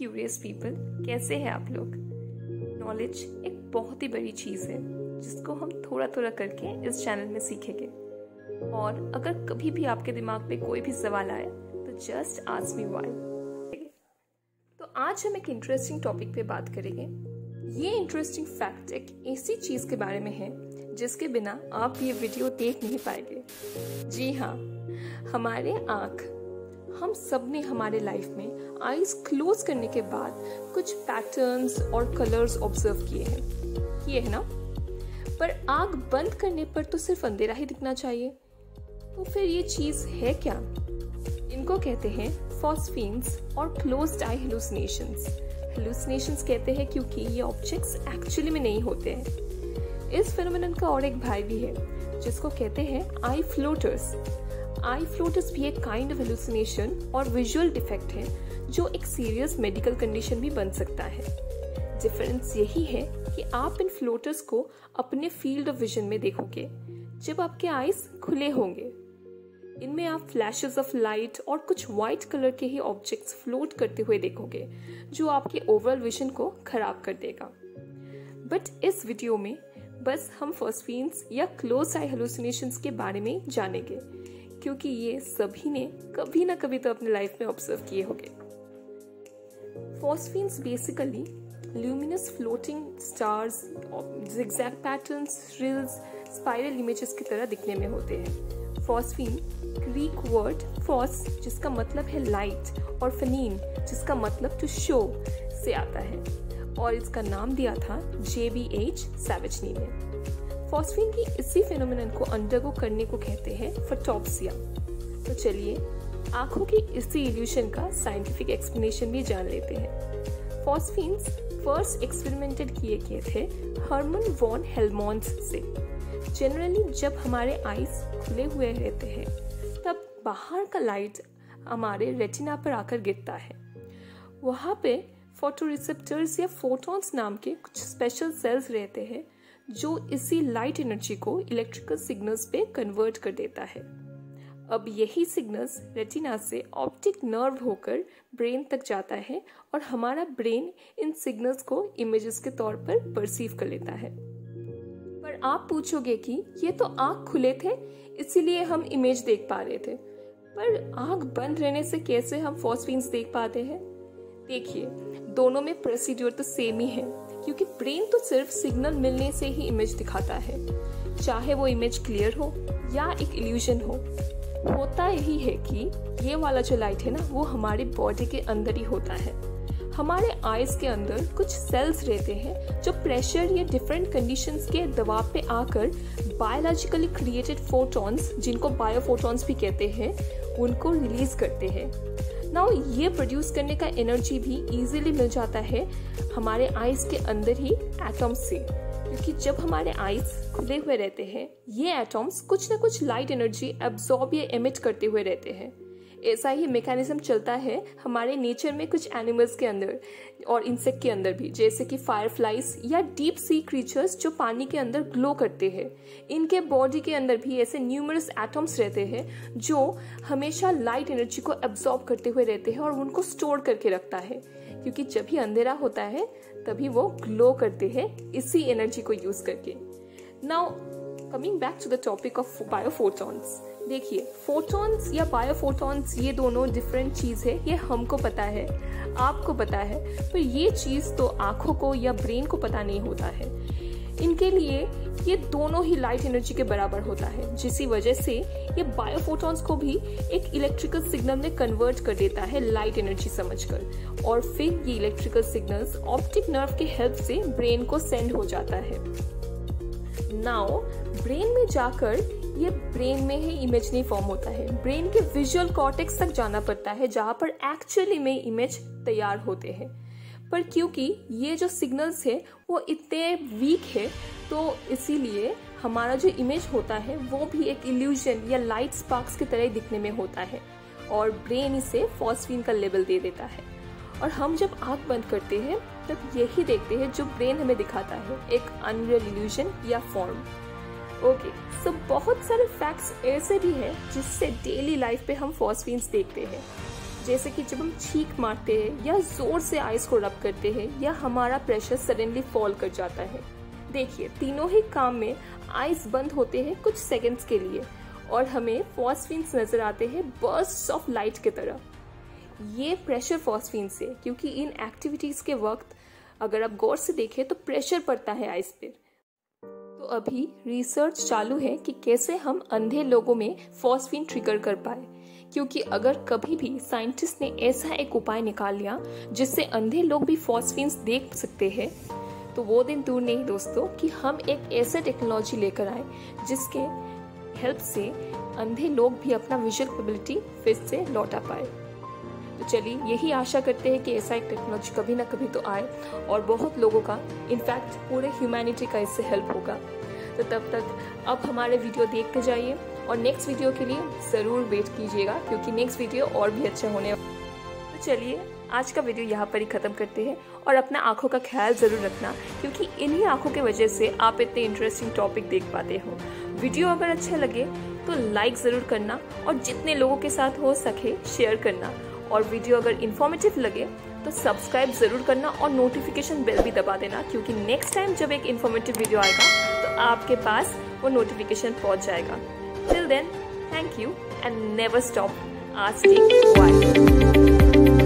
Curious people, कैसे हैं आप लोग। नॉलेज एक बहुत ही बड़ी चीज़ है जिसको हम थोड़ा थोड़ा करके इस चैनल में सीखेंगे। और अगर कभी भी आपके दिमाग पे कोई भी सवाल आए तो जस्ट आस्क मी व्हाई। तो आज हम एक इंटरेस्टिंग टॉपिक पे बात करेंगे। ये इंटरेस्टिंग फैक्ट एक ऐसी चीज़ के बारे में है जिसके बिना आप ये वीडियो देख नहीं पाएंगे। जी हाँ, हमारे आँख, हम सब ने हमारे लाइफ में आईज क्लोज करने के बाद कुछ पैटर्न्स और कलर्स ऑब्जर्व किए हैं ना। पर आँख बंद करने पर तो सिर्फ अंधेरा ही दिखना चाहिए। तो फिर ये चीज़ है क्या? इनको कहते हैं फॉस्फीन्स और क्लोज्ड आई हेलुसिनेशंस। हेलुसिनेशंस कहते हैं क्योंकि ये ऑब्जेक्ट्स एक्चुअली में नहीं होते हैं। इस फेनोमेनन का और एक भाई भी है जिसको कहते हैं आई फ्लोटर्स। आई फ्लोटर्स भी एक काइंड ऑफ हेलुसिनेशन और विजुअल डिफेक्ट है जो एक सीरियस मेडिकल कंडीशन भी बन सकता है। डिफरेंस यही है कि आप इन फ्लोटर्स को अपने फील्ड ऑफ विजन में देखोगे जब आपके आईज खुले होंगे। इनमें आप फ्लैशेस ऑफ लाइट और कुछ व्हाइट कलर के ही ऑब्जेक्ट्स फ्लोट करते हुए देखोगे जो आपके ओवरऑल विजन को खराब कर देगा। बट इस वीडियो में बस हम फॉस्फीन्स या क्लोज आई हेलुसिनेशंस के बारे में जानेंगे क्योंकि ये सभी ने कभी ना कभी तो अपने लाइफ में ऑब्जर्व किए होंगे। Phosphenes basically luminous floating stars, zigzag patterns, rills, spiral images की तरह दिखने में होते हैं। फॉस्फीन ग्रीक वर्ड फॉस जिसका मतलब है लाइट और फनीन जिसका मतलब टू शो से आता है और इसका नाम दिया था JBH सैवेजनी ने। फॉस्फीन की इसी फेनोमेनन को अंडरगो करने को कहते हैं फोटॉप्सिया। तो चलिए आंखों की इसी इल्यूशन का साइंटिफिक एक्सप्लेनेशन भी जान लेते हैं। फॉस्फीन्स फर्स्ट एक्सपेरिमेंटेड किए गए थे हर्मन वॉन हेल्मोंट्ज से। जनरली जब हमारे आईज खुले हुए रहते हैं तब बाहर का लाइट हमारे रेटिना पर आकर गिरता है। वहाँ पे फोटोरिसेप्टर्स या फोटॉन्स नाम के कुछ स्पेशल सेल्स रहते हैं जो इसी लाइट एनर्जी को इलेक्ट्रिकल सिग्नल्स पे कन्वर्ट कर देता है। अब यही सिग्नल्स रेटिना से ऑप्टिक नर्व होकर ब्रेन तक जाता है और हमारा ब्रेन इन सिग्नल्स को इमेजेस के तौर पर परसीव कर लेता है। पर आप पूछोगे कि ये तो आँख खुले थे इसीलिए हम इमेज देख पा रहे थे, पर आँख बंद रहने से कैसे हम फॉस्फीन्स देख पाते हैं? देखिए, दोनों में प्रोसीड्यूर तो सेम ही है क्योंकि ब्रेन तो सिर्फ सिग्नल मिलने से ही इमेज दिखाता है, चाहे वो इमेज क्लियर हो या एक इल्यूजन हो। होता यही है कि ये वाला जो लाइट है ना वो हमारी बॉडी के अंदर ही होता है। हमारे आईज के अंदर कुछ सेल्स रहते हैं जो प्रेशर या डिफरेंट कंडीशंस के दबाव पे आकर बायोलॉजिकली क्रिएटेड फोटॉन्स, जिनको बायोफोटॉन्स भी कहते हैं, उनको रिलीज करते हैं। नाउ ये प्रोड्यूस करने का एनर्जी भी इजीली मिल जाता है हमारे आईज के अंदर ही एटम्स से, क्योंकि जब हमारे आईज खुले हुए रहते हैं ये एटम्स कुछ ना कुछ लाइट एनर्जी एब्जॉर्ब या एमिट करते हुए रहते हैं। ऐसा ही मैकेनिज्म चलता है हमारे नेचर में कुछ एनिमल्स के अंदर और इंसेक्ट के अंदर भी, जैसे कि फायरफ्लाइज या डीप सी क्रीचर्स जो पानी के अंदर ग्लो करते हैं। इनके बॉडी के अंदर भी ऐसे न्यूमरस एटम्स रहते हैं जो हमेशा लाइट एनर्जी को एब्जॉर्ब करते हुए रहते हैं और उनको स्टोर करके रखता है, क्योंकि जब भी अंधेरा होता है तभी वो ग्लो करते हैं इसी एनर्जी को यूज करके। Now coming back to the topic of biophotons. देखिए, फोटॉन्स या बायोफोटॉन्स ये दोनों डिफरेंट चीज़ है, ये हमको पता है, आपको पता है, पर ये चीज़ तो आंखों को या ब्रेन को पता नहीं होता है। इनके लिए ये दोनों ही लाइट एनर्जी के बराबर होता है, जिसी वजह से ये बायोफोटॉन्स को भी एक इलेक्ट्रिकल सिग्नल में कन्वर्ट कर देता है लाइट एनर्जी समझकर, और फिर ये इलेक्ट्रिकल सिग्नल्स ऑप्टिक नर्व के हेल्प से ब्रेन को सेंड हो जाता है। नाउ ब्रेन में जाकर ये ब्रेन में ही इमेज नहीं फॉर्म होता है, ब्रेन के विजुअल कॉर्टेक्स तक जाना पड़ता है जहां पर एक्चुअली में इमेज तैयार होते हैं। पर क्योंकि ये जो सिग्नल्स है वो इतने वीक है तो इसीलिए हमारा जो इमेज होता है वो भी एक इल्यूजन या लाइट स्पार्क्स की तरह दिखने में होता है और ब्रेन इसे फॉस्फीन का लेबल दे देता है। और हम जब आंख बंद करते हैं तब यही देखते हैं जो ब्रेन हमें दिखाता है, एक अनरियल इल्यूजन या फॉर्म। ओके, सो बहुत सारे फैक्ट्स ऐसे भी हैं जिससे डेली लाइफ पे हम फॉस्फीन्स देखते हैं। जैसे कि जब हम छींक मारते हैं या जोर से आइस को रब करते हैं या हमारा प्रेशर सडनली फॉल कर जाता है। देखिए, तीनों ही काम में आइस बंद होते हैं कुछ सेकंड्स के लिए और हमें फॉस्फीन्स नजर आते हैं बर्स्ट्स ऑफ लाइट की तरह। ये प्रेशर फॉस्फीन्स है क्योंकि इन एक्टिविटीज के वक्त अगर आप गौर से देखें तो प्रेशर पड़ता है आइस पर। तो अभी रिसर्च चालू है कि कैसे हम अंधे लोगों में फॉस्फीन ट्रिगर कर पाए, क्योंकि अगर कभी भी साइंटिस्ट ने ऐसा एक उपाय निकाल लिया जिससे अंधे लोग भी फॉस्फीन्स देख सकते हैं, तो वो दिन दूर नहीं दोस्तों कि हम एक ऐसे टेक्नोलॉजी लेकर आए जिसके हेल्प से अंधे लोग भी अपना विजुअल एबिलिटी फिर से लौटा पाए। तो चलिए, यही आशा करते हैं कि ऐसा एक टेक्नोलॉजी कभी ना कभी तो आए और बहुत लोगों का, इनफैक्ट पूरे ह्यूमैनिटी का इससे हेल्प होगा। तो तब तक अब हमारे वीडियो देखते जाइए और नेक्स्ट वीडियो के लिए ज़रूर वेट कीजिएगा, क्योंकि नेक्स्ट वीडियो और भी अच्छा होने वाला है। तो चलिए, आज का वीडियो यहाँ पर ही ख़त्म करते हैं और अपना आँखों का ख्याल ज़रूर रखना, क्योंकि इन्हीं आँखों की वजह से आप इतने इंटरेस्टिंग टॉपिक देख पाते हो। वीडियो अगर अच्छा लगे तो लाइक ज़रूर करना और जितने लोगों के साथ हो सके शेयर करना, और वीडियो अगर इन्फॉर्मेटिव लगे तो सब्सक्राइब ज़रूर करना और नोटिफिकेशन बेल भी दबा देना, क्योंकि नेक्स्ट टाइम जब एक इन्फॉर्मेटिव वीडियो आएगा तो आपके पास वो नोटिफिकेशन पहुंच जाएगा। Till then, thank you and never stop asking why.